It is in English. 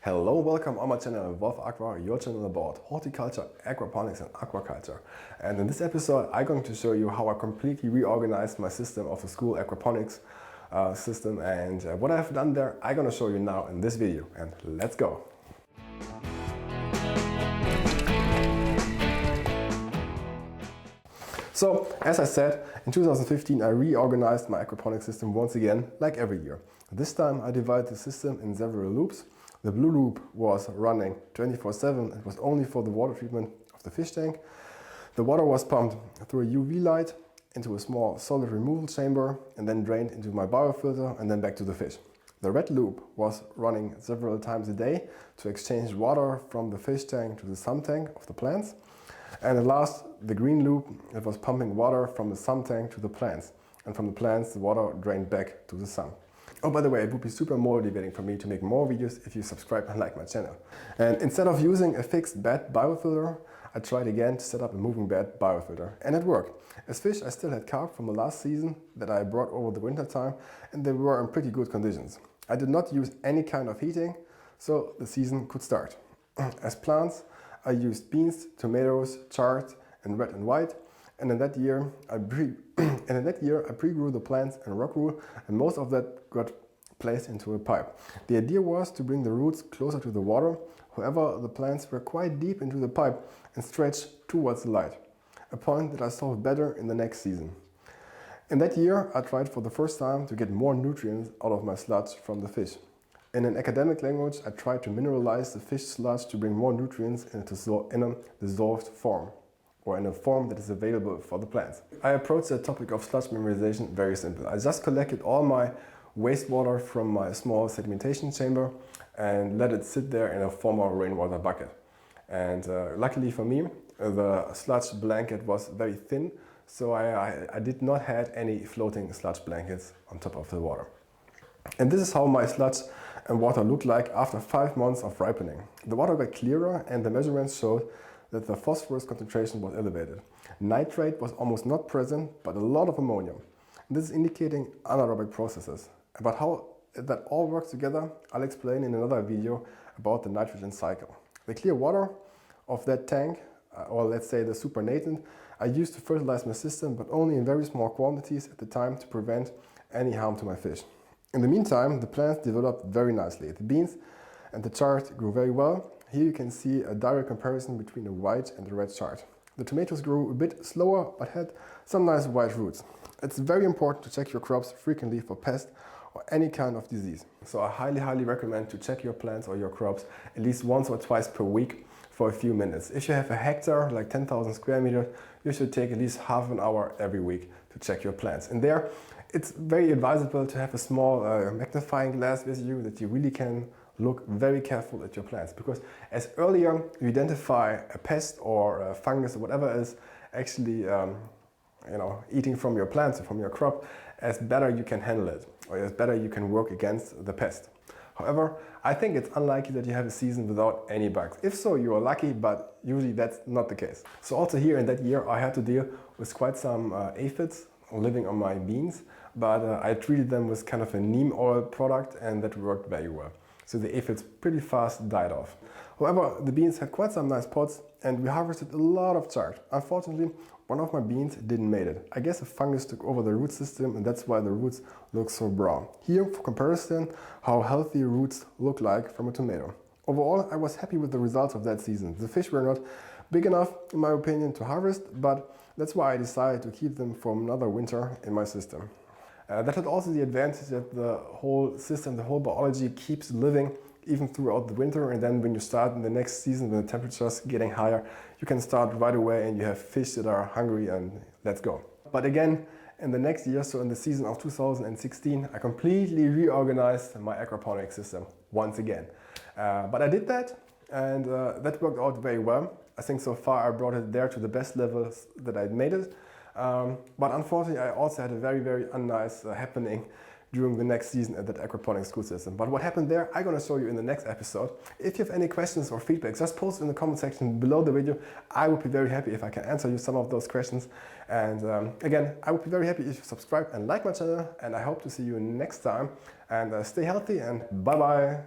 Hello, welcome on my channel Wolf Aqua, your channel about horticulture, aquaponics and aquaculture. And in this episode I'm going to show you how I completely reorganized my system of the school aquaponics system, and what I've done there I'm going to show you now in this video, and let's go. So, as I said, in 2015 I reorganized my aquaponics system once again, like every year. This time I divided the system in several loops. The blue loop was running 24/7, it was only for the water treatment of the fish tank. The water was pumped through a UV light into a small solid removal chamber and then drained into my biofilter and then back to the fish. The red loop was running several times a day to exchange water from the fish tank to the sump tank of the plants. And at last, the green loop, it was pumping water from the sump tank to the plants. And from the plants, the water drained back to the sump. Oh, by the way, it would be super motivating for me to make more videos if you subscribe and like my channel. And instead of using a fixed bed biofilter, I tried again to set up a moving bed biofilter. And it worked. As fish, I still had carp from the last season that I brought over the winter time, and they were in pretty good conditions. I did not use any kind of heating, so the season could start. As plants, I used beans, tomatoes, chard, and red and white. And in that year, I pre-grew the plants in rock wool, and most of that got placed into a pipe. The idea was to bring the roots closer to the water. However, the plants were quite deep into the pipe and stretched towards the light, a point that I solved better in the next season. In that year, I tried for the first time to get more nutrients out of my sludge from the fish. In an academic language, I tried to mineralize the fish sludge to bring more nutrients in a dissolved form, or in a form that is available for the plants. I approached the topic of sludge mineralization very simple. I just collected all my wastewater from my small sedimentation chamber and let it sit there in a former rainwater bucket. And luckily for me, the sludge blanket was very thin, so I did not have any floating sludge blankets on top of the water. And this is how my sludge and water looked like after 5 months of ripening. The water got clearer and the measurements showed that the phosphorus concentration was elevated. Nitrate was almost not present, but a lot of ammonium. This is indicating anaerobic processes. About how that all works together, I'll explain in another video about the nitrogen cycle. The clear water of that tank, or let's say the supernatant, I used to fertilize my system, but only in very small quantities at the time to prevent any harm to my fish. In the meantime, the plants developed very nicely. The beans and the chard grew very well. Here you can see a direct comparison between the white and the red chard. The tomatoes grew a bit slower, but had some nice white roots. It's very important to check your crops frequently for pest or any kind of disease. So I highly recommend to check your plants or your crops at least once or twice per week for a few minutes. If you have a hectare, like 10,000 square meters, you should take at least half an hour every week to check your plants. And there, it's very advisable to have a small magnifying glass with you that you really can look very careful at your plants, because as earlier you identify a pest or a fungus or whatever is actually eating from your plants or from your crop, as better you can handle it, or as better you can work against the pest. However, I think it's unlikely that you have a season without any bugs. If so, you are lucky, but usually that's not the case. So also here in that year I had to deal with quite some aphids living on my beans, but I treated them with kind of a neem oil product, and that worked very well. So the aphids pretty fast died off. However, the beans had quite some nice pods, and we harvested a lot of chard. Unfortunately, one of my beans didn't make it. I guess a fungus took over the root system, and that's why the roots look so brown. Here, for comparison, how healthy roots look like from a tomato. Overall, I was happy with the results of that season. The fish were not big enough, in my opinion, to harvest, but that's why I decided to keep them for another winter in my system. That had also the advantage that the whole system, the whole biology keeps living even throughout the winter, and then when you start in the next season, when the temperature's getting higher, you can start right away and you have fish that are hungry and let's go. But again, in the next year, so in the season of 2016, I completely reorganized my aquaponics system once again. But I did that, and that worked out very well. I think so far I brought it there to the best levels that I'd made it. But unfortunately, I also had a very unnice happening during the next season at that aquaponics school system. But what happened there, I'm going to show you in the next episode. If you have any questions or feedback, just post in the comment section below the video. I would be very happy if I can answer you some of those questions. And again, I would be very happy if you subscribe and like my channel. And I hope to see you next time. And stay healthy and bye-bye.